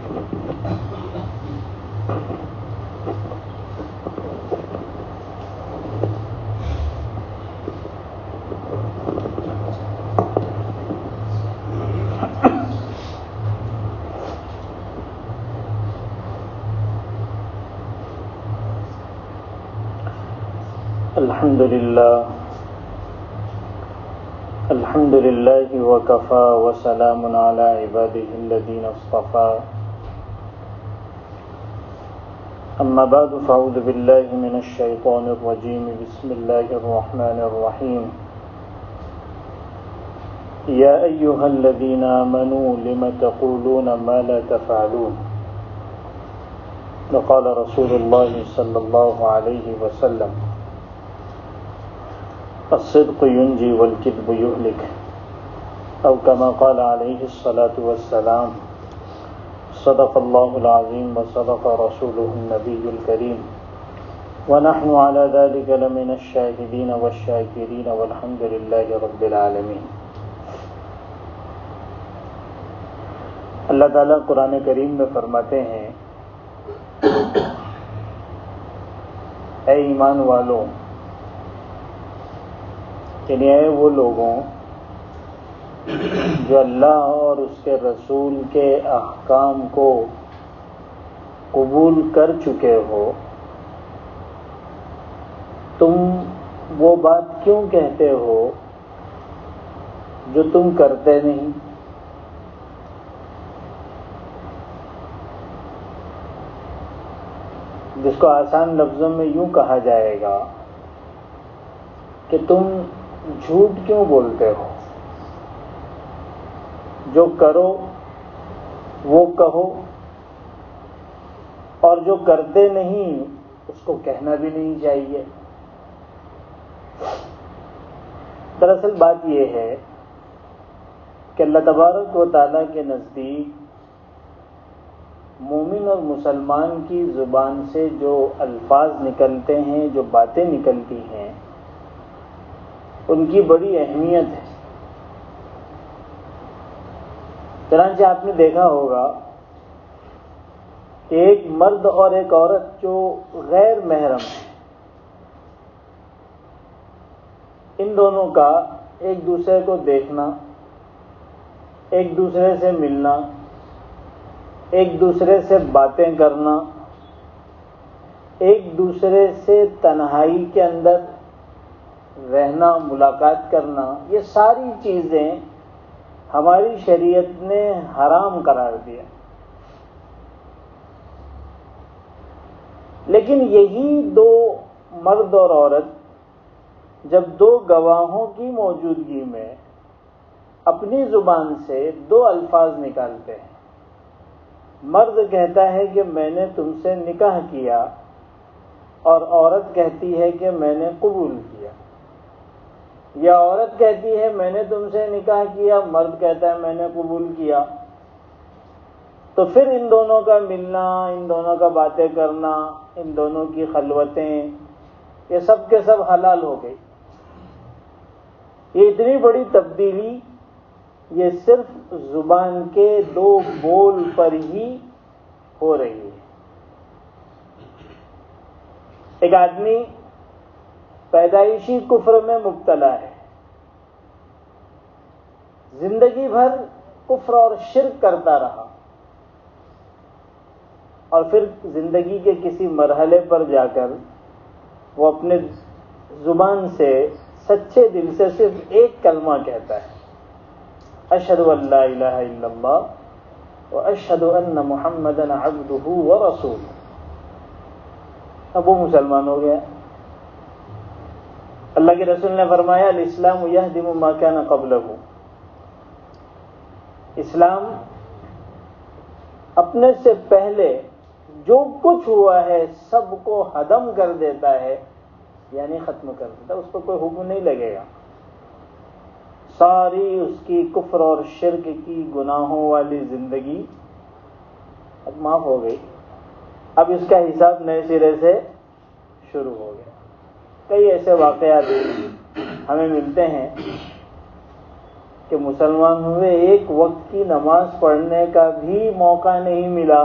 الحمد لله وكفى وسلام على عباده الذين اصطفى أما بعد فأعوذ بالله من الشيطان الرجيم بسم الله الرحمن الرحيم يا أيها الذين آمنوا لم تقولون ما لا تفعلون وقال رسول الله صلى الله عليه وسلم الصدق ينجي والكذب يهلك أو كما قال عليه الصلاة والسلام صدق الله العظيم وصدق رسوله النبي الكريم ونحن على ذلك لمن الشاهدين والشاكرين والحمد لله رب العالمين۔ اللہ تعالیٰ قرآن کریم میں فرماتے ہیں اے ایمان والوں، یعنی اے وہ لوگوں جو اللہ اور اس کے رسول کے احکام کو قبول کر چکے ہو، تم وہ بات کیوں کہتے ہو جو تم کرتے نہیں؟ جس کو آسان لفظوں میں یوں کہا جائے گا کہ تم جھوٹ کیوں بولتے ہو؟ جو کرو وہ کہو، اور جو کرتے نہیں اس کو کہنا بھی نہیں چاہیے۔ دراصل بات یہ ہے کہ اللہ تبارک و تعالیٰ کے نزدیک مومن اور مسلمان کی زبان سے جو الفاظ نکلتے ہیں، جو باتیں نکلتی ہیں، ان کی بڑی اہمیت ہے۔ چنانچہ آپ نے دیکھا ہوگا کہ ایک مرد اور ایک عورت جو غیر محرم ہیں، ان دونوں کا ایک دوسرے کو دیکھنا، ایک دوسرے سے ملنا، ایک دوسرے سے باتیں کرنا، ایک دوسرے سے تنہائی کے اندر رہنا، ملاقات کرنا، یہ ساری چیزیں ہماری شریعت نے حرام قرار دیا۔ لیکن یہی دو مرد اور عورت جب دو گواہوں کی موجودگی میں اپنی زبان سے دو الفاظ نکالتے ہیں، مرد کہتا ہے کہ میں نے تم سے نکاح کیا، اور عورت کہتی ہے کہ میں نے قبول کیا، یا عورت کہتی ہے میں نے تم سے نکاح کیا، مرد کہتا ہے میں نے قبول کیا، تو پھر ان دونوں کا ملنا، ان دونوں کا باتیں کرنا، ان دونوں کی خلوتیں، یہ سب کے سب حلال ہو گئی۔ یہ اتنی بڑی تبدیلی یہ صرف زبان کے دو بول پر ہی ہو رہی ہے۔ ایک آدمی پیدائشی کفر میں مبتلا ہے، زندگی بھر کفر اور شرک کرتا رہا، اور پھر زندگی کے کسی مرحلے پر جا کر وہ اپنے زبان سے سچے دل سے صرف ایک کلمہ کہتا ہے، اشہد ان لا الہ الا اللہ واشہد ان محمدا عبدہ ورسولہ۔ اب وہ مسلمان ہو گیا۔ اللہ کے رسول نے فرمایا الاسلام یہدم ما کان قبلہ، اسلام اپنے سے پہلے جو کچھ ہوا ہے سب کو ہدم کر دیتا ہے، یعنی ختم کر دیتا ہے، اس پر کوئی حکم نہیں لگے گا۔ ساری اس کی کفر اور شرک کی گناہوں والی زندگی اب معاف ہو گئی، اب اس کا حساب نئے سرے سے شروع ہو گیا۔ کئی ایسے واقعات ہمیں ملتے ہیں کہ مسلمان ہوئے ایک وقت کی نماز پڑھنے کا بھی موقع نہیں ملا،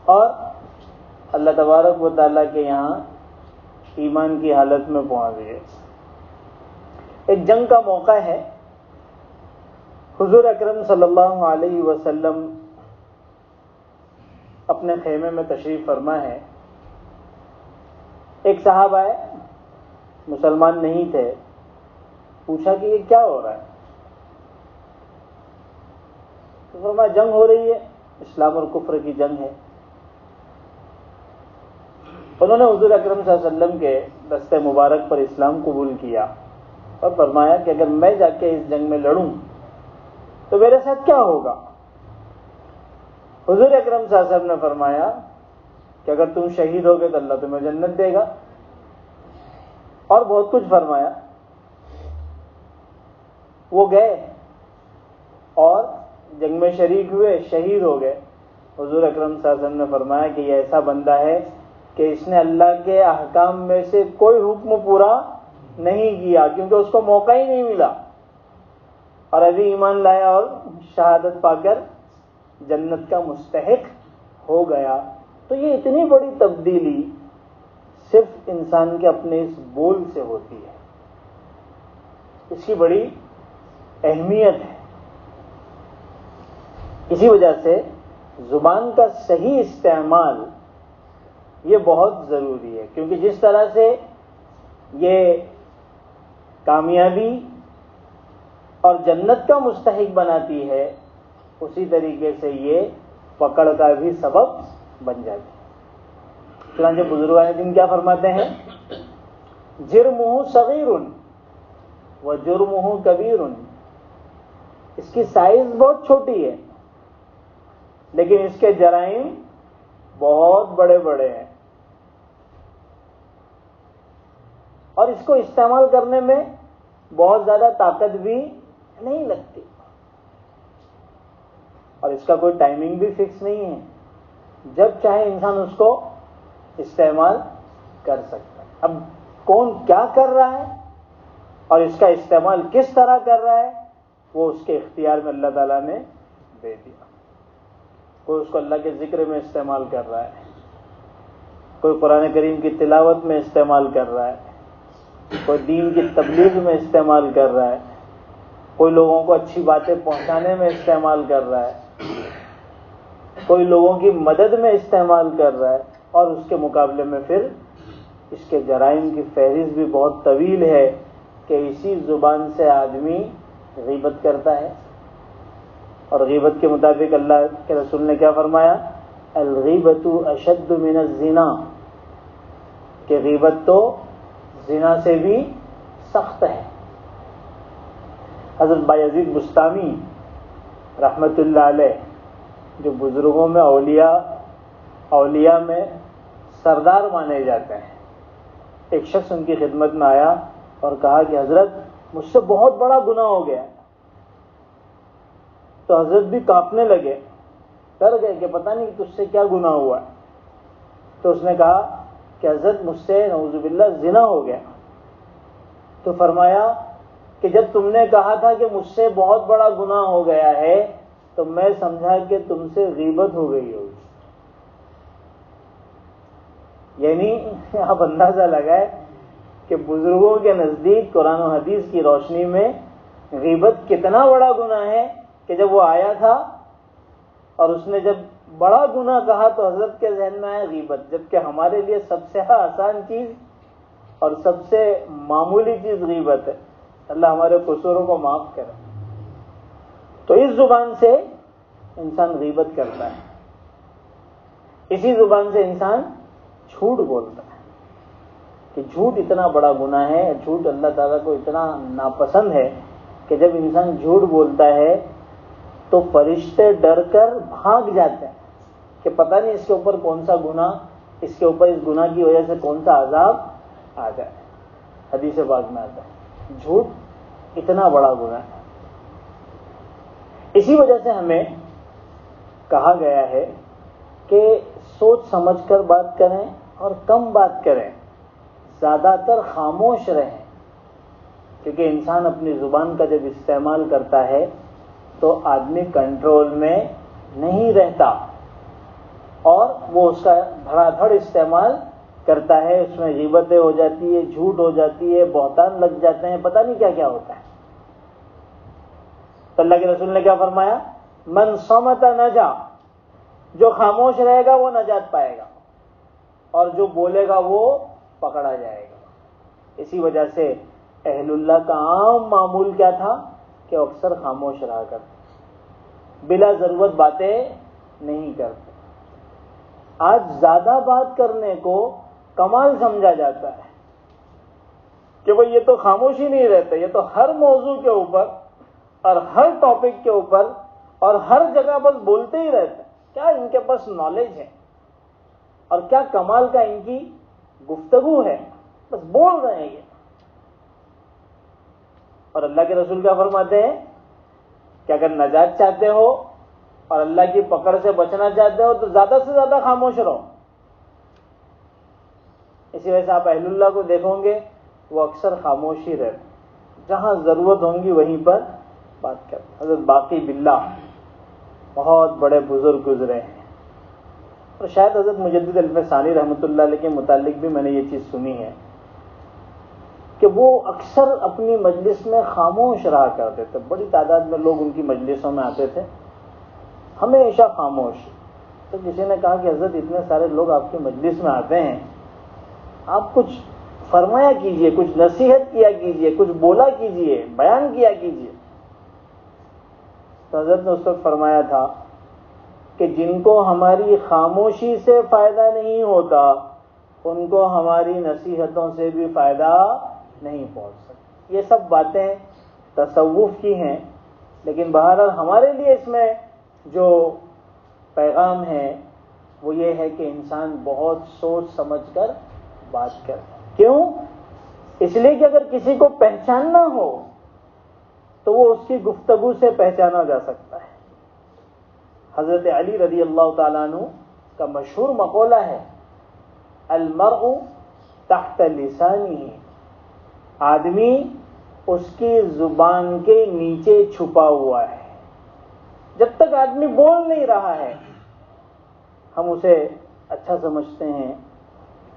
اور اللہ تبارک و تعالیٰ کے یہاں ایمان کی حالت میں پہنچ گئے۔ ایک جنگ کا موقع ہے، حضور اکرم صلی اللہ علیہ وسلم اپنے خیمے میں تشریف فرما ہے۔ ایک صاحب آئے، مسلمان نہیں تھے، پوچھا کہ یہ کیا ہو رہا ہے؟ تو فرمایا جنگ ہو رہی ہے، اسلام اور کفر کی جنگ ہے۔ انہوں نے حضور اکرم صلی اللہ علیہ وسلم کے دست مبارک پر اسلام قبول کیا اور فرمایا کہ اگر میں جا کے اس جنگ میں لڑوں تو میرے ساتھ کیا ہوگا؟ حضور اکرم صلی اللہ علیہ وسلم نے فرمایا کہ اگر تم شہید ہوگے تو اللہ تمہیں جنت دے گا، اور بہت کچھ فرمایا۔ وہ گئے اور جنگ میں شریک ہوئے، شہید ہو گئے۔ حضور اکرم صلی اللہ علیہ وسلم نے فرمایا کہ یہ ایسا بندہ ہے کہ اس نے اللہ کے احکام میں سے کوئی حکم پورا نہیں کیا، کیونکہ اس کو موقع ہی نہیں ملا، اور ابھی ایمان لایا اور شہادت پا کر جنت کا مستحق ہو گیا۔ تو یہ اتنی بڑی تبدیلی صرف انسان کے اپنے اس بول سے ہوتی ہے، اس کی بڑی اہمیت ہے۔ اسی وجہ سے زبان کا صحیح استعمال یہ بہت ضروری ہے، کیونکہ جس طرح سے یہ کامیابی اور جنت کا مستحق بناتی ہے، اسی طریقے سے یہ پکڑ کا بھی سبب بن جاتی ہے۔ چنانچہ بزرگان دین کیا فرماتے ہیں؟ جرمہ صغیر و جرمہ کبیر، اس کی سائز بہت چھوٹی ہے لیکن اس کے جرائم بہت بڑے بڑے ہیں، اور اس کو استعمال کرنے میں بہت زیادہ طاقت بھی نہیں لگتی، اور اس کا کوئی ٹائمنگ بھی فکس نہیں ہے، جب چاہے انسان اس کو استعمال کر سکتا ہے۔ اب کون کیا کر رہا ہے اور اس کا استعمال کس طرح کر رہا ہے، وہ اس کے اختیار میں اللہ تعالیٰ نے دے دیا۔ کوئی اس کو اللہ کے ذکر میں استعمال کر رہا ہے، کوئی قرآن کریم کی تلاوت میں استعمال کر رہا ہے، کوئی دین کی تبلیغ میں استعمال کر رہا ہے، کوئی لوگوں کو اچھی باتیں پہنچانے میں استعمال کر رہا ہے، کوئی لوگوں کی مدد میں استعمال کر رہا ہے، اور اس کے مقابلے میں پھر اس کے جرائم کی فہرست بھی بہت طویل ہے کہ اسی زبان سے آدمی غیبت کرتا ہے، اور غیبت کے مطابق اللہ کے رسول نے کیا فرمایا؟ الغیبۃ اشد من الزنا، کہ غیبت تو زنا سے بھی سخت ہے۔ حضرت بایزید بستامی رحمت اللہ علیہ، جو بزرگوں میں اولیاء میں سردار مانے جاتے ہیں، ایک شخص ان کی خدمت میں آیا اور کہا کہ حضرت مجھ سے بہت بڑا گناہ ہو گیا۔ تو حضرت بھی کانپنے لگے، ڈر گئے کہ پتہ نہیں تجھ سے کیا گناہ ہوا ہے۔ تو اس نے کہا کہ حضرت مجھ سے نعوذ باللہ زنا ہو گیا۔ تو فرمایا کہ جب تم نے کہا تھا کہ مجھ سے بہت بڑا گناہ ہو گیا ہے تو میں سمجھا کہ تم سے غیبت ہو گئی ہوگی۔ یعنی آپ اندازہ لگائے کہ بزرگوں کے نزدیک قرآن و حدیث کی روشنی میں غیبت کتنا بڑا گناہ ہے کہ جب وہ آیا تھا اور اس نے جب بڑا گناہ کہا تو حضرت کے ذہن میں آیا غیبت، جبکہ ہمارے لیے سب سے آسان چیز اور سب سے معمولی چیز غیبت ہے۔ اللہ ہمارے قصوروں کو معاف کرے۔ تو اس زبان سے انسان غیبت کرتا ہے، اسی زبان سے انسان جھوٹ بولتا ہے، کہ جھوٹ اتنا بڑا گناہ ہے، جھوٹ اللہ تعالیٰ کو اتنا ناپسند ہے کہ جب انسان جھوٹ بولتا ہے تو فرشتے ڈر کر بھاگ جاتے ہیں کہ پتہ نہیں اس کے اوپر کون سا گناہ، اس کے اوپر اس گناہ کی وجہ سے کون سا عذاب آ جائے۔ حدیث پاک میں آتا ہے جھوٹ اتنا بڑا گناہ ہے۔ اسی وجہ سے ہمیں کہا گیا ہے کہ سوچ سمجھ کر بات کریں اور کم بات کریں، زیادہ تر خاموش رہیں، کیونکہ انسان اپنی زبان کا جب استعمال کرتا ہے تو آدمی کنٹرول میں نہیں رہتا اور وہ اس کا دھڑا دھڑ استعمال کرتا ہے، اس میں غیبتیں ہو جاتی ہے، جھوٹ ہو جاتی ہے، بہتان لگ جاتے ہیں، پتہ نہیں کیا کیا ہوتا ہے۔ تو اللہ کے رسول نے کیا فرمایا؟ من صمت نجا، جو خاموش رہے گا وہ نجات پائے گا اور جو بولے گا وہ پکڑا جائے گا۔ اسی وجہ سے اہل اللہ کا عام معمول کیا تھا کہ اکثر خاموش رہا کرتے، بلا ضرورت باتیں نہیں کرتے۔ آج زیادہ بات کرنے کو کمال سمجھا جاتا ہے کہ بھئی یہ تو خاموش ہی نہیں رہتے، یہ تو ہر موضوع کے اوپر اور ہر ٹاپک کے اوپر اور ہر جگہ بس بولتے ہی رہتے ہیں۔ کیا ان کے پاس نالج ہے اور کیا کمال کا ان کی گفتگو ہے، بس بول رہے ہیں یہ۔ اور اللہ کے رسول کیا فرماتے ہیں کہ اگر نجات چاہتے ہو اور اللہ کی پکڑ سے بچنا چاہتے ہو تو زیادہ سے زیادہ خاموش رہو۔ اسی وجہ سے آپ اہل اللہ کو دیکھو گے وہ اکثر خاموش ہی رہتے، جہاں ضرورت ہوں گی وہیں پر بات کرتے۔ حضرت باقی باللہ بہت بڑے بزرگ گزرے ہیں، اور شاید حضرت مجدد الف ثانی رحمۃ اللہ علیہ کے متعلق بھی میں نے یہ چیز سنی ہے کہ وہ اکثر اپنی مجلس میں خاموش رہا کرتے تھے۔ بڑی تعداد میں لوگ ان کی مجلسوں میں آتے تھے، ہمیشہ خاموش۔ تو کسی نے کہا کہ حضرت اتنے سارے لوگ آپ کی مجلس میں آتے ہیں، آپ کچھ فرمایا کیجئے، کچھ نصیحت کیا کیجئے، کچھ بولا کیجئے، بیان کیا کیجئے۔ تو حضرت نے اس وقت فرمایا تھا کہ جن کو ہماری خاموشی سے فائدہ نہیں ہوتا ان کو ہماری نصیحتوں سے بھی فائدہ نہیں پہنچ سکتا۔ یہ سب باتیں تصوف کی ہیں، لیکن بہرحال ہمارے لیے اس میں جو پیغام ہے وہ یہ ہے کہ انسان بہت سوچ سمجھ کر بات کرے۔ کیوں؟ اس لیے کہ اگر کسی کو پہچاننا ہو تو وہ اس کی گفتگو سے پہچانا جا سکتا ہے۔ حضرت علی رضی اللہ تعالیٰ عنہ کا مشہور مقولہ ہے، المرء تحت لسانہ، آدمی اس کی زبان کے نیچے چھپا ہوا ہے۔ جب تک آدمی بول نہیں رہا ہے ہم اسے اچھا سمجھتے ہیں،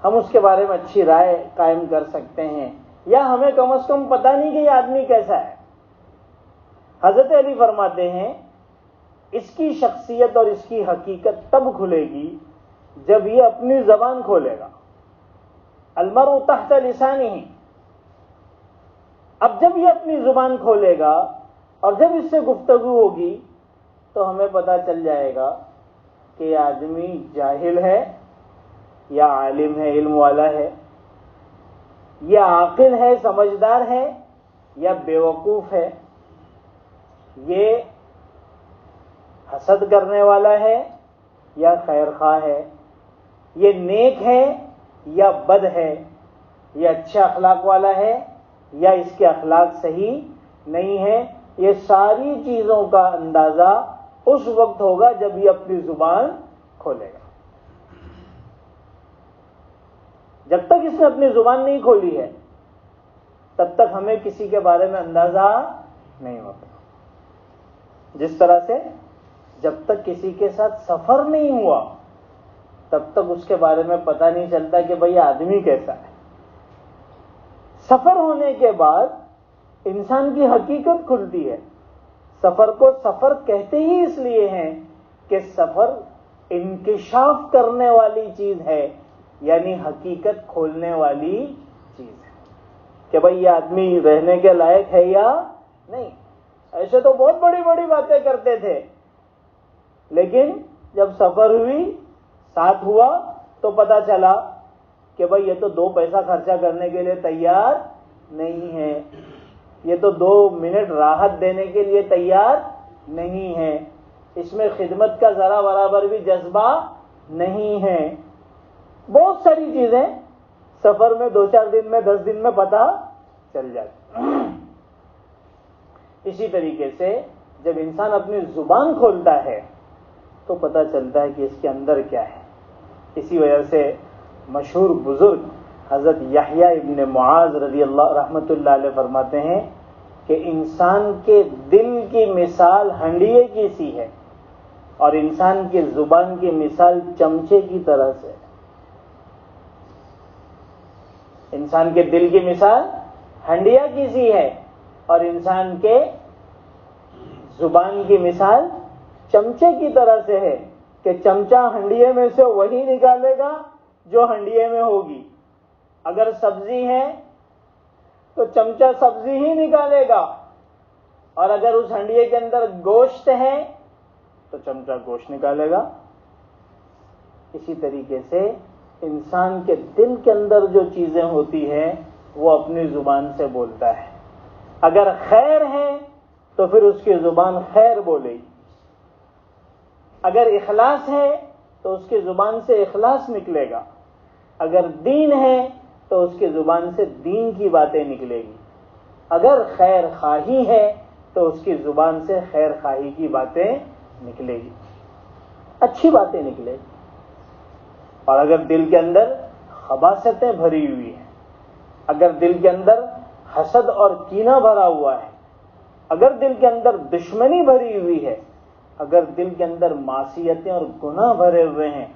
ہم اس کے بارے میں اچھی رائے قائم کر سکتے ہیں، یا ہمیں کم از کم پتہ نہیں کہ یہ آدمی کیسا ہے۔ حضرت علی فرماتے ہیں اس کی شخصیت اور اس کی حقیقت تب کھلے گی جب یہ اپنی زبان کھولے گا۔ المرء تحت لسانہ، اب جب یہ اپنی زبان کھولے گا اور جب اس سے گفتگو ہوگی تو ہمیں پتہ چل جائے گا کہ یہ آدمی جاہل ہے یا عالم ہے، علم والا ہے، یا عاقل ہے، سمجھدار ہے، یا بیوقوف ہے، یہ حسد کرنے والا ہے یا خیر خواہ ہے، یہ نیک ہے یا بد ہے، یہ اچھے اخلاق والا ہے یا اس کے اخلاق صحیح نہیں ہے۔ یہ ساری چیزوں کا اندازہ اس وقت ہوگا جب یہ اپنی زبان کھولے گا۔ جب تک اس نے اپنی زبان نہیں کھولی ہے تب تک ہمیں کسی کے بارے میں اندازہ نہیں ہوتا۔ جس طرح سے جب تک کسی کے ساتھ سفر نہیں ہوا تب تک اس کے بارے میں پتہ نہیں چلتا کہ بھئی آدمی کیسا ہے۔ سفر ہونے کے بعد انسان کی حقیقت کھلتی ہے۔ سفر کو سفر کہتے ہی اس لیے ہیں کہ سفر انکشاف کرنے والی چیز ہے، یعنی حقیقت کھولنے والی چیز ہے کہ بھئی یہ آدمی رہنے کے لائق ہے یا نہیں۔ ایسے تو بہت بڑی بڑی باتیں کرتے تھے، لیکن جب سفر ہوئی، ساتھ ہوا، تو پتہ چلا کہ بھئی یہ تو 2 پیسہ خرچہ کرنے کے لیے تیار نہیں ہے، یہ تو 2 منٹ راحت دینے کے لیے تیار نہیں ہے، اس میں خدمت کا ذرا برابر بھی جذبہ نہیں ہے۔ بہت ساری چیزیں سفر میں 2-4 دن میں 10 دن میں پتہ چل جاتی۔ اسی طریقے سے جب انسان اپنی زبان کھولتا ہے تو پتہ چلتا ہے کہ اس کے اندر کیا ہے۔ اسی وجہ سے مشہور بزرگ حضرت یحییٰ ابن معاذ رضی اللہ رحمۃ اللہ علیہ فرماتے ہیں کہ انسان کے دل کی مثال ہنڈیے کی سی ہے اور انسان کی زبان کی مثال چمچے کی طرح سے. انسان کے دل کی مثال ہنڈیا کی سی ہے اور انسان کے زبان کی مثال چمچے کی طرح سے ہے کہ چمچہ ہنڈیے میں سے وہی نکالے گا جو ہنڈیے میں ہوگی. اگر سبزی ہے تو چمچہ سبزی ہی نکالے گا اور اگر اس ہنڈیے کے اندر گوشت ہے تو چمچہ گوشت نکالے گا. اسی طریقے سے انسان کے دل کے اندر جو چیزیں ہوتی ہیں وہ اپنی زبان سے بولتا ہے. اگر خیر ہے تو پھر اس کی زبان خیر بولے گی. اگر اخلاص ہے تو اس کی زبان سے اخلاص نکلے گا. اگر دین ہے تو اس کی زبان سے دین کی باتیں نکلے گی. اگر خیر خواہی ہے تو اس کی زبان سے خیر خواہی کی باتیں نکلے گی, اچھی باتیں نکلے گی. اور اگر دل کے اندر خباثتیں بھری ہوئی ہیں, اگر دل کے اندر حسد اور کینہ بھرا ہوا ہے, اگر دل کے اندر دشمنی بھری ہوئی ہے, اگر دل کے اندر معصیتیں اور گناہ بھرے ہوئے ہیں,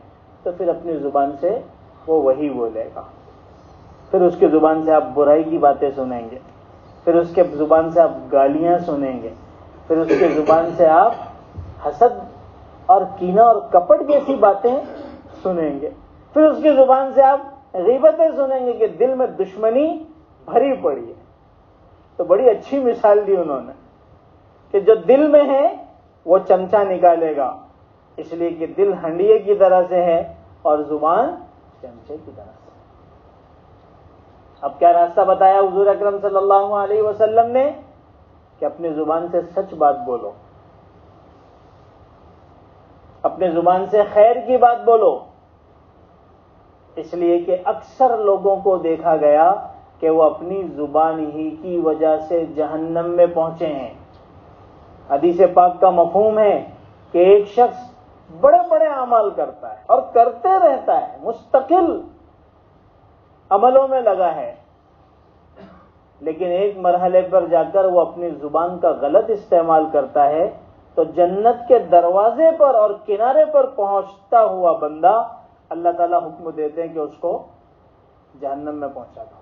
تو پھر اپنی زبان سے وہ وہی بولے گا. پھر اس کی زبان سے آپ برائی کی باتیں سنیں گے, پھر اس کے زبان سے آپ گالیاں سنیں گے, پھر اس کی زبان سے آپ حسد اور کینہ اور کپٹ جیسی باتیں سنیں گے, پھر اس کی زبان سے آپ غیبتیں سنیں گے کہ دل میں دشمنی بھری پڑی ہے. تو بڑی اچھی مثال دی انہوں نے کہ جو دل میں ہے وہ چمچہ نکالے گا, اس لیے کہ دل ہنڈیے کی طرح سے ہے اور زبان چمچے کی طرح سے. اب کیا راستہ بتایا حضور اکرم صلی اللہ علیہ وسلم نے کہ اپنی زبان سے سچ بات بولو, اپنے زبان سے خیر کی بات بولو. اس لیے کہ اکثر لوگوں کو دیکھا گیا کہ وہ اپنی زبان ہی کی وجہ سے جہنم میں پہنچے ہیں. حدیث پاک کا مفہوم ہے کہ ایک شخص بڑے بڑے اعمال کرتا ہے اور کرتے رہتا ہے, مستقل عملوں میں لگا ہے, لیکن ایک مرحلے پر جا کر وہ اپنی زبان کا غلط استعمال کرتا ہے تو جنت کے دروازے پر اور کنارے پر پہنچتا ہوا بندہ اللہ تعالیٰ حکم دیتے ہیں کہ اس کو جہنم میں پہنچا دو.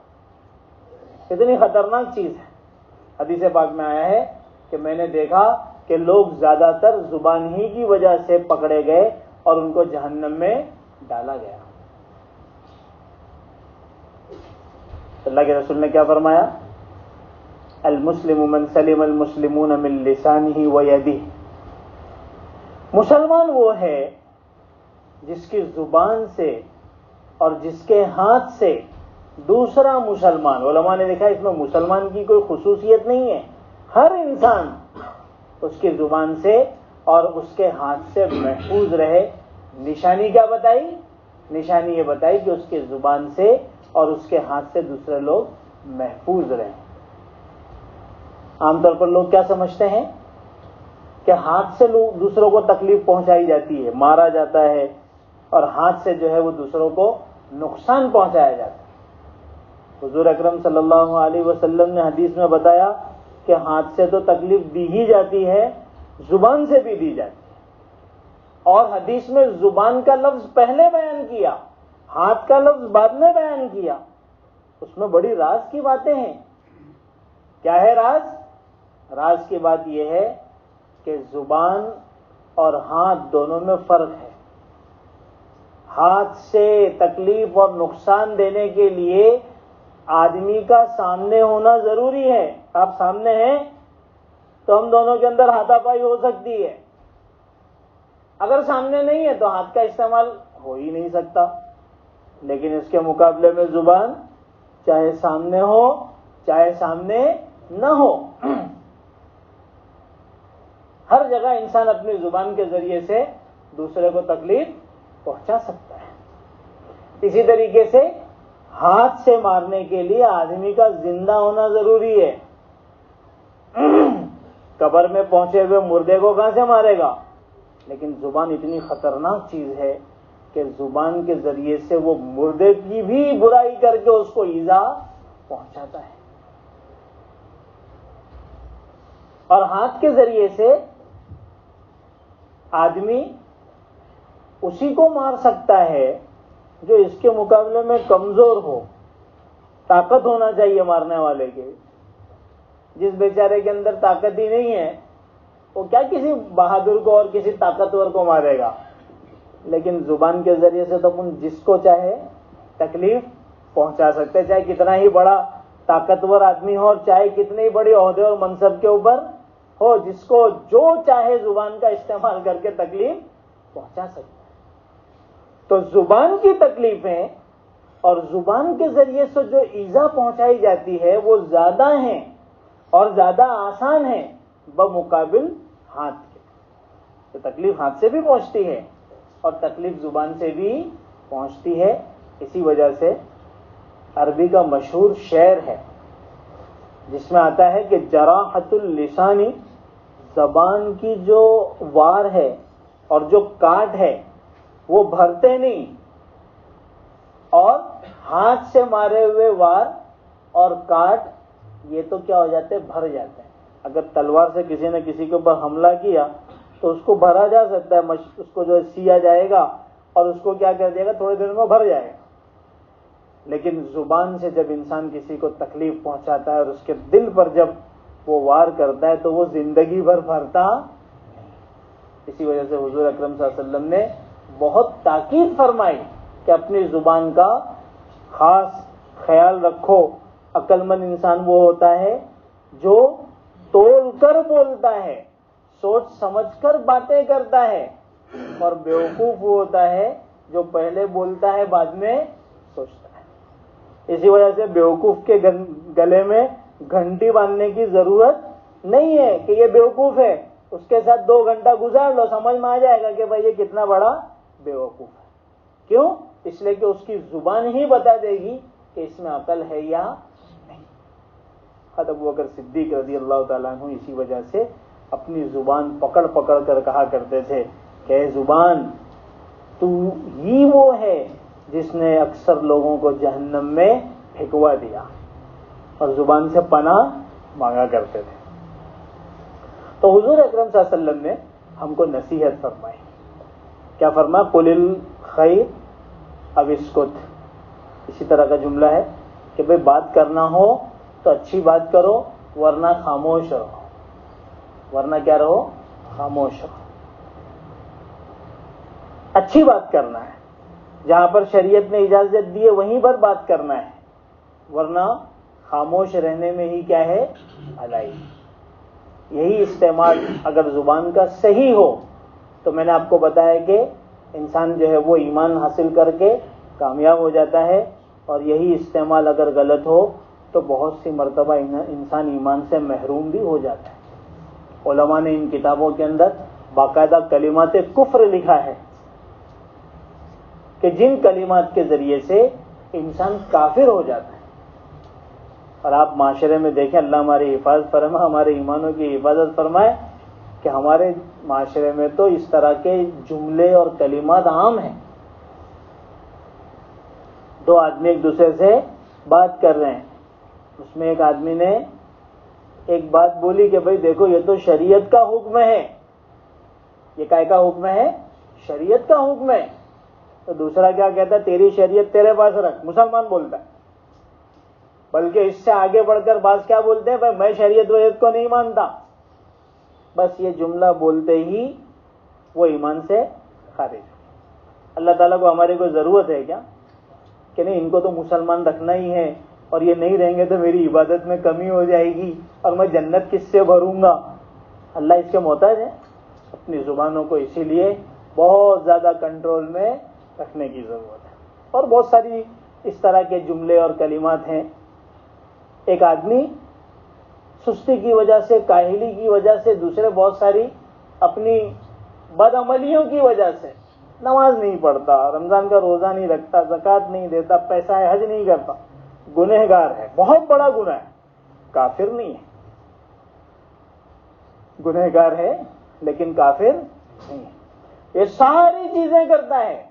اتنی خطرناک چیز ہے. حدیث پاک میں آیا ہے کہ میں نے دیکھا کہ لوگ زیادہ تر زبان ہی کی وجہ سے پکڑے گئے اور ان کو جہنم میں ڈالا گیا. اللہ کے رسول نے کیا فرمایا؟ المسلم من سلم المسلمون من لسانه ويده. مسلمان وہ ہے جس کی زبان سے اور جس کے ہاتھ سے دوسرا مسلمان, علماء نے دیکھا اس میں مسلمان کی کوئی خصوصیت نہیں ہے, ہر انسان اس کی زبان سے اور اس کے ہاتھ سے محفوظ رہے. نشانی کیا بتائی؟ نشانی یہ بتائی کہ اس کی زبان سے اور اس کے ہاتھ سے دوسرے لوگ محفوظ رہیں. عام طور پر لوگ کیا سمجھتے ہیں کہ ہاتھ سے دوسروں کو تکلیف پہنچائی جاتی ہے, مارا جاتا ہے, اور ہاتھ سے جو ہے وہ دوسروں کو نقصان پہنچایا جاتا ہے. حضور اکرم صلی اللہ علیہ وسلم نے حدیث میں بتایا کہ ہاتھ سے تو تکلیف دی ہی جاتی ہے, زبان سے بھی دی جاتی ہے. اور حدیث میں زبان کا لفظ پہلے بیان کیا, ہاتھ کا لفظ بعد میں بیان کیا. اس میں بڑی راز کی باتیں ہیں. کیا ہے راز؟ راز کی بات یہ ہے کہ زبان اور ہاتھ دونوں میں فرق ہے. ہاتھ سے تکلیف اور نقصان دینے کے لیے آدمی کا سامنے ہونا ضروری ہے. آپ سامنے ہیں تو ہم دونوں کے اندر ہاتھا پائی ہو سکتی ہے. اگر سامنے نہیں ہے تو ہاتھ کا استعمال ہو ہی نہیں سکتا. لیکن اس کے مقابلے میں زبان چاہے سامنے ہو چاہے سامنے نہ ہو, ہر جگہ انسان اپنی زبان کے ذریعے سے دوسرے کو تکلیف پہنچا سکتا ہے. اسی طریقے سے ہاتھ سے مارنے کے لیے آدمی کا زندہ ہونا ضروری ہے. قبر میں پہنچے ہوئے مردے کو کہاں سے مارے گا؟ لیکن زبان اتنی خطرناک چیز ہے کہ زبان کے ذریعے سے وہ مردے کی بھی برائی کر کے اس کو ایذا پہنچاتا ہے، اور ہاتھ کے ذریعے سے آدمی اسی کو مار سکتا ہے جو اس کے مقابلے میں کمزور ہو، طاقت ہونا چاہیے مارنے والے کے۔ جس بیچارے کے اندر طاقت ہی نہیں ہے وہ کیا کسی بہادر کو اور کسی طاقتور کو مارے گا؟ لیکن زبان کے ذریعے سے تو اپن جس کو چاہے تکلیف پہنچا سکتے، چاہے کتنا ہی بڑا طاقتور آدمی ہو اور چاہے کتنے ہی بڑے عہدے اور منصب کے اوپر ہو، جس کو جو چاہے زبان کا استعمال کر کے تکلیف پہنچا سکتے ہیں۔ تو زبان کی تکلیفیں اور زبان کے ذریعے سے جو ایذا پہنچائی جاتی ہے وہ زیادہ ہیں اور زیادہ آسان ہیں بمقابل ہاتھ کے۔ تو تکلیف ہاتھ سے بھی پہنچتی ہے اور تکلیف زبان سے بھی پہنچتی ہے۔ اسی وجہ سے عربی کا مشہور شعر ہے جس میں آتا ہے کہ جراحت اللسانی، زبان کی جو وار ہے اور جو کاٹ ہے وہ بھرتے نہیں، اور ہاتھ سے مارے ہوئے وار اور کاٹ یہ تو کیا ہو جاتے ہیں؟ بھر جاتے ہیں۔ اگر تلوار سے کسی نے کسی کے اوپر حملہ کیا تو اس کو بھرا جا سکتا ہے، اس کو جو سیا جائے گا اور اس کو کیا کر دے گا، تھوڑے دن میں بھر جائے گا۔ لیکن زبان سے جب انسان کسی کو تکلیف پہنچاتا ہے اور اس کے دل پر جب وہ وار کرتا ہے تو وہ زندگی بھر بھرتا نہیں۔ اسی وجہ سے حضور اکرم صلی اللہ علیہ وسلم نے بہت تاکید فرمائی کہ اپنی زبان کا خاص خیال رکھو۔ عقل مند انسان وہ ہوتا ہے جو تول کر بولتا ہے، سوچ سمجھ کر باتیں کرتا ہے، اور بیوقوف وہ ہوتا ہے جو پہلے بولتا ہے بعد میں سوچتا ہے۔ اسی وجہ سے بیوقوف کے گلے میں گھنٹی باندھنے کی ضرورت نہیں ہے کہ یہ بیوقوف ہے، اس کے ساتھ 2 گھنٹہ گزار لو، سمجھ میں آ جائے گا کہ بھائی یہ کتنا بڑا بیوقوف ہے۔ کیوں؟ اس لیے کہ اس کی زبان ہی بتا دے گی کہ اس میں عقل ہے یا نہیں۔ ابو بکر صدیق رضی اللہ تعالیٰ عنہ اسی وجہ سے اپنی زبان پکڑ پکڑ کر کہا کرتے تھے کہ اے زبان، تو ہی وہ ہے جس نے اکثر لوگوں کو جہنم میں پھینکوا دیا، اور زبان سے پناہ مانگا کرتے تھے۔ تو حضور اکرم صلی اللہ علیہ وسلم نے ہم کو نصیحت فرمائی، کیا فرمایا؟ قل الخیر او اسکت۔ اسی طرح کا جملہ ہے کہ بھئی بات کرنا ہو تو اچھی بات کرو، ورنہ خاموش رہو۔ ورنہ کیا رہو؟ خاموش رہو۔ اچھی بات کرنا ہے، جہاں پر شریعت نے اجازت دی ہے وہیں پر بات کرنا ہے، ورنہ خاموش رہنے میں ہی کیا ہے؟ بھلائی۔ یہی استعمال اگر زبان کا صحیح ہو تو میں نے آپ کو بتایا کہ انسان جو ہے وہ ایمان حاصل کر کے کامیاب ہو جاتا ہے، اور یہی استعمال اگر غلط ہو تو بہت سی مرتبہ انسان ایمان سے محروم بھی ہو جاتا ہے۔ علماء نے ان کتابوں کے اندر باقاعدہ کلمات کفر لکھا ہے کہ جن کلمات کے ذریعے سے انسان کافر ہو جاتا ہے۔ اور آپ معاشرے میں دیکھیں، اللہ ہماری حفاظت فرمائے، ہمارے ایمانوں کی حفاظت فرمائے، کہ ہمارے معاشرے میں تو اس طرح کے جملے اور کلمات عام ہیں۔ 2 آدمی ایک دوسرے سے بات کر رہے ہیں، اس میں ایک آدمی نے ایک بات بولی کہ بھئی دیکھو یہ تو شریعت کا حکم ہے۔ یہ کائے کا حکم ہے؟ شریعت کا حکم ہے۔ تو دوسرا کیا کہتا ہے؟ تیری شریعت تیرے پاس رکھ۔ مسلمان بولتا ہے، بلکہ اس سے آگے بڑھ کر بعض کیا بولتے ہیں؟ بھائی میں شریعت وریعت کو نہیں مانتا۔ بس یہ جملہ بولتے ہی وہ ایمان سے خارج۔ اللہ تعالیٰ کو ہماری کوئی ضرورت ہے کیا کہ نہیں ان کو تو مسلمان رکھنا ہی ہے، اور یہ نہیں رہیں گے تو میری عبادت میں کمی ہو جائے گی اور میں جنت کس سے بھروں گا؟ اللہ اس کے محتاج ہے؟ اپنی زبانوں کو اسی لیے بہت زیادہ کنٹرول میں رکھنے کی ضرورت ہے۔ اور بہت ساری اس طرح کے جملے اور کلمات ہیں۔ ایک آدمی سستی کی وجہ سے، کاہلی کی وجہ سے، دوسرے بہت ساری اپنی بدعملیوں کی وجہ سے نماز نہیں پڑھتا، رمضان کا روزہ نہیں رکھتا، زکوٰۃ نہیں دیتا، پیسہ حج نہیں کرتا، گنہگار ہے، بہت بڑا گناہ ہے، کافر نہیں ہے۔ گنہگار ہے لیکن کافر نہیں ہے۔ یہ ساری چیزیں کرتا ہے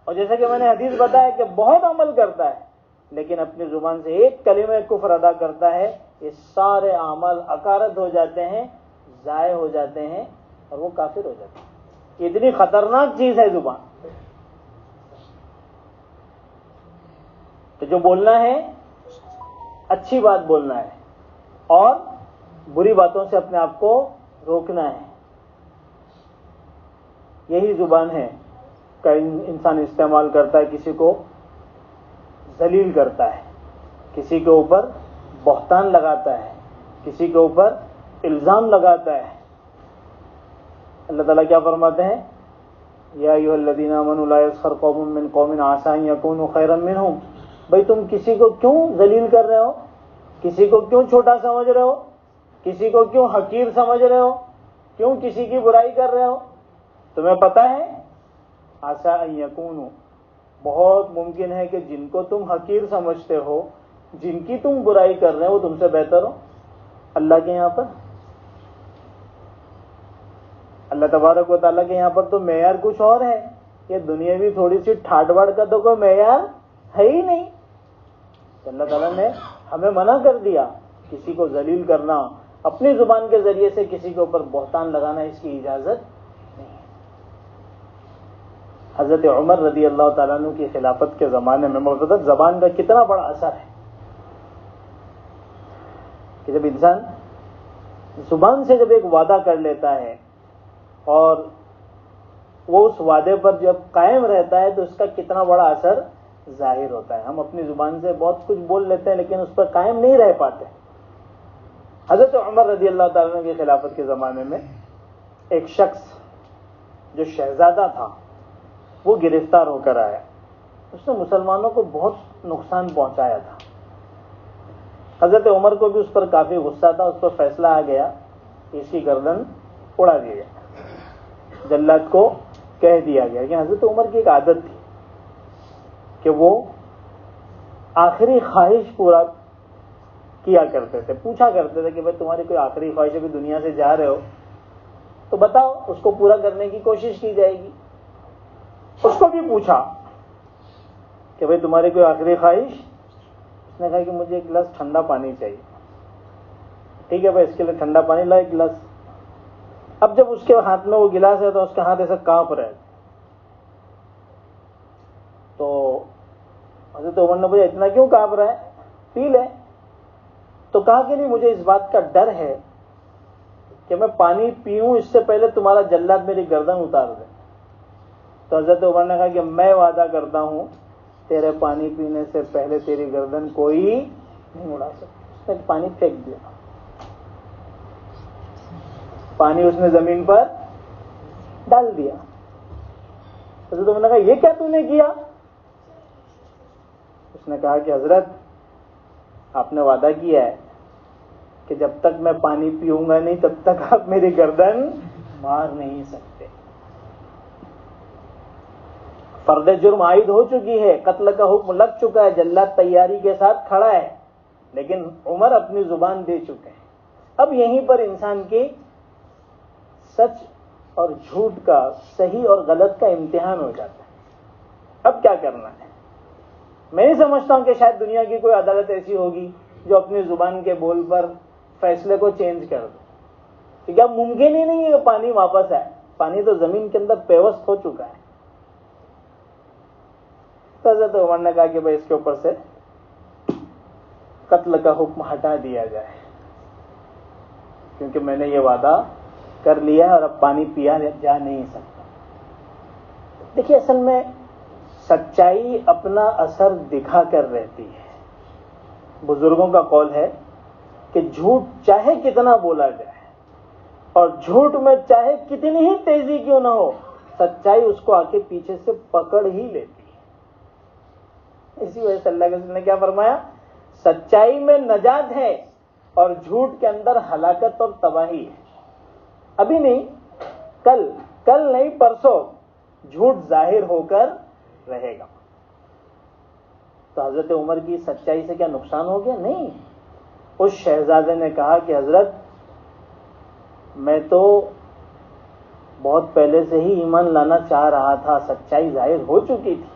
اور جیسا کہ میں نے حدیث بتایا کہ بہت عمل کرتا ہے لیکن اپنی زبان سے ایک کلمہ کفر ادا کرتا ہے، یہ سارے اعمال اکارت ہو جاتے ہیں، ضائع ہو جاتے ہیں اور وہ کافر ہو جاتے ہیں۔ اتنی خطرناک چیز ہے زبان۔ تو جو بولنا ہے اچھی بات بولنا ہے اور بری باتوں سے اپنے آپ کو روکنا ہے۔ یہی زبان ہے کہ انسان استعمال کرتا ہے، کسی کو ذلیل کرتا ہے، کسی کے اوپر بہتان لگاتا ہے، کسی کے اوپر الزام لگاتا ہے۔ اللہ تعالیٰ کیا فرماتے ہیں؟ یا ایھا الذین آمنوا لا یسخر قوم من قوم عسى ان یکونوا خیرا منہم۔ بھئی تم کسی کو کیوں ذلیل کر رہے ہو؟ کسی کو کیوں چھوٹا سمجھ رہے ہو؟ کسی کو کیوں حقیر سمجھ رہے ہو؟ کیوں کسی کی برائی کر رہے ہو؟ تمہیں پتہ ہے عسى ان یکونوا، بہت ممکن ہے کہ جن کو تم حقیر سمجھتے ہو، جن کی تم برائی کر رہے ہو، وہ تم سے بہتر ہو اللہ کے یہاں پر۔ اللہ تبارک و تعالیٰ کے یہاں پر تو معیار کچھ اور ہے، یہ دنیاوی تھوڑی سی ٹھاٹ باڑ کا تو کوئی معیار ہے ہی نہیں۔ تو اللہ تعالیٰ نے ہمیں منع کر دیا کسی کو ذلیل کرنا، اپنی زبان کے ذریعے سے کسی کے اوپر بہتان لگانا، اس کی اجازت نہیں ہے۔ حضرت عمر رضی اللہ تعالیٰ عنہ کی خلافت کے زمانے میں مرتد زبان کا کتنا بڑا اثر ہے کہ جب انسان زبان سے جب ایک وعدہ کر لیتا ہے اور وہ اس وعدے پر جب قائم رہتا ہے تو اس کا کتنا بڑا اثر ظاہر ہوتا ہے۔ ہم اپنی زبان سے بہت کچھ بول لیتے ہیں لیکن اس پر قائم نہیں رہ پاتے۔ حضرت عمر رضی اللہ تعالیٰ عنہ کی خلافت کے زمانے میں ایک شخص جو شہزادہ تھا وہ گرفتار ہو کر آیا، اس نے مسلمانوں کو بہت نقصان پہنچایا تھا۔ حضرت عمر کو بھی اس پر کافی غصہ تھا، اس پر فیصلہ آ گیا کہ اس کی گردن اڑا دی گئی۔ جلاد کو کہہ دیا گیا کہ حضرت عمر کی ایک عادت تھی کہ وہ آخری خواہش پورا کیا کرتے تھے، پوچھا کرتے تھے کہ بھائی تمہاری کوئی آخری خواہش ہے، دنیا سے جا رہے ہو تو بتاؤ، اس کو پورا کرنے کی کوشش کی جائے گی۔ اس کو بھی پوچھا کہ بھائی تمہاری کوئی آخری خواہش؟ اس نے کہا کہ مجھے ایک گلاس ٹھنڈا پانی چاہیے۔ ٹھیک ہے بھائی، اس کے لیے ٹھنڈا پانی لا ایک گلاس۔ اب جب اس کے ہاتھ میں وہ گلاس ہے تو اس کا ہاتھ ایسا کانپ رہا ہے، تو حضرت عمر نے پوچھا اتنا کیوں کانپ رہا ہے، پی لے۔ تو کہا کہ نہیں، مجھے اس بات کا ڈر ہے کہ میں پانی پیوں اس سے پہلے تمہارا جلاد میری گردن اتار دے۔ تو حضرت عمر نے کہا کہ میں وعدہ کرتا ہوں تیرے پانی پینے سے پہلے تیری گردن کوئی نہیں اڑا سکتا۔ اس نے پانی پھینک دیا، پانی اس نے زمین پر ڈال دیا۔ حضرت عمر نے کہا یہ کیا تو نے کیا؟ اس نے کہا کہ حضرت آپ نے وعدہ کیا ہے کہ جب تک میں پانی پیوں گا نہیں تب تک آپ میری گردن مار نہیں سکتے۔ فرد جرم عائد ہو چکی ہے، قتل کا حکم لگ چکا ہے، جلاد تیاری کے ساتھ کھڑا ہے، لیکن عمر اپنی زبان دے چکے ہیں۔ اب یہیں پر انسان کی سچ اور جھوٹ کا، صحیح اور غلط کا امتحان ہو جاتا ہے۔ اب کیا کرنا ہے؟ میں نہیں سمجھتا ہوں کہ شاید دنیا کی کوئی عدالت ایسی ہوگی جو اپنی زبان کے بول پر فیصلے کو چینج کر دے، کیونکہ اب ممکن ہی نہیں ہے کہ پانی واپس آئے، پانی تو زمین کے اندر پیوست ہو چکا ہے۔ تو حضرت عمر نے کہا کہ بھائی اس کے اوپر سے قتل کا حکم ہٹا دیا جائے، کیونکہ میں نے یہ وعدہ کر لیا ہے اور اب پانی پیا جا نہیں سکتا۔ دیکھیے اصل میں سچائی اپنا اثر دکھا کر رہتی ہے۔ بزرگوں کا قول ہے کہ جھوٹ چاہے کتنا بولا جائے اور جھوٹ میں چاہے کتنی ہی تیزی کیوں نہ ہو، سچائی اس کو آ کے پیچھے سے پکڑ ہی لیتی ہے۔ اسی وجہ سے اللہ کے رسول نے کیا فرمایا؟ سچائی میں نجات ہے اور جھوٹ کے اندر ہلاکت اور تباہی ہے۔ ابھی نہیں، کل نہیں، پرسوں جھوٹ ظاہر ہو کر رہے گا۔ تو حضرت عمر کی سچائی سے کیا نقصان ہو گیا؟ نہیں۔ اس شہزادے نے کہا کہ حضرت میں تو بہت پہلے سے ہی ایمان لانا چاہ رہا تھا، سچائی ظاہر ہو چکی تھی،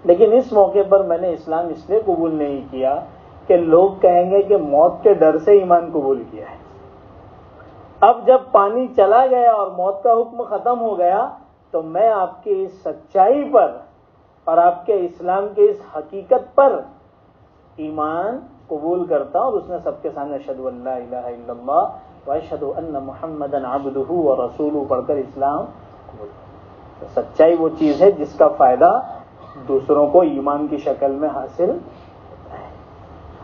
لیکن اس موقع پر میں نے اسلام اس لیے قبول نہیں کیا کہ لوگ کہیں گے کہ موت کے ڈر سے ایمان قبول کیا ہے. اب جب پانی چلا گیا اور موت کا حکم ختم ہو گیا تو میں آپ کی اس سچائی پر اور آپ کے اسلام کے اس حقیقت پر ایمان قبول کرتا ہوں. اور اس نے سب کے سامنے اشہد ان لا الہ الا اللہ واشہد ان محمدا عبدہ ورسولہ پڑھ کر اسلام قبول کرتا. سچائی وہ چیز ہے جس کا فائدہ دوسروں کو ایمان کی شکل میں حاصل ہوتا ہے.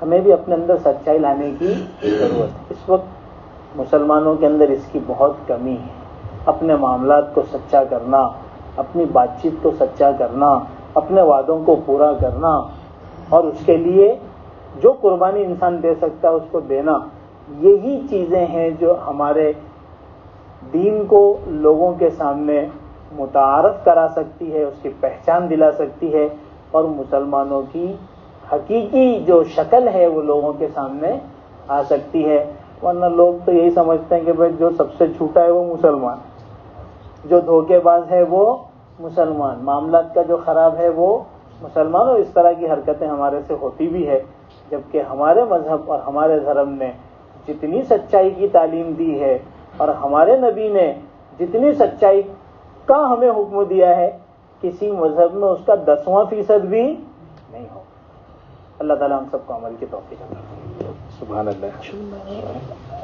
ہمیں بھی اپنے اندر سچائی لانے کی ضرورت ہے. اس وقت مسلمانوں کے اندر اس کی بہت کمی ہے. اپنے معاملات کو سچا کرنا، اپنی بات چیت کو سچا کرنا، اپنے وعدوں کو پورا کرنا، اور اس کے لیے جو قربانی انسان دے سکتا ہے اس کو دینا، یہی چیزیں ہیں جو ہمارے دین کو لوگوں کے سامنے متعارف کرا سکتی ہے، اس کی پہچان دلا سکتی ہے، اور مسلمانوں کی حقیقی جو شکل ہے وہ لوگوں کے سامنے آ سکتی ہے. ورنہ لوگ تو یہی سمجھتے ہیں کہ بھائی جو سب سے جھوٹا ہے وہ مسلمان، جو دھوکے باز ہے وہ مسلمان، معاملات کا جو خراب ہے وہ مسلمان. اور اس طرح کی حرکتیں ہمارے سے ہوتی بھی ہے، جبکہ ہمارے مذہب اور ہمارے دھرم نے جتنی سچائی کی تعلیم دی ہے اور ہمارے نبی نے جتنی سچائی کا ہمیں حکم دیا ہے، کسی مذہب میں اس کا 10% بھی نہیں ہو. اللہ تعالیٰ ہم سب کو عمل کی توفیق عطا فرمائے. سبحان اللہ.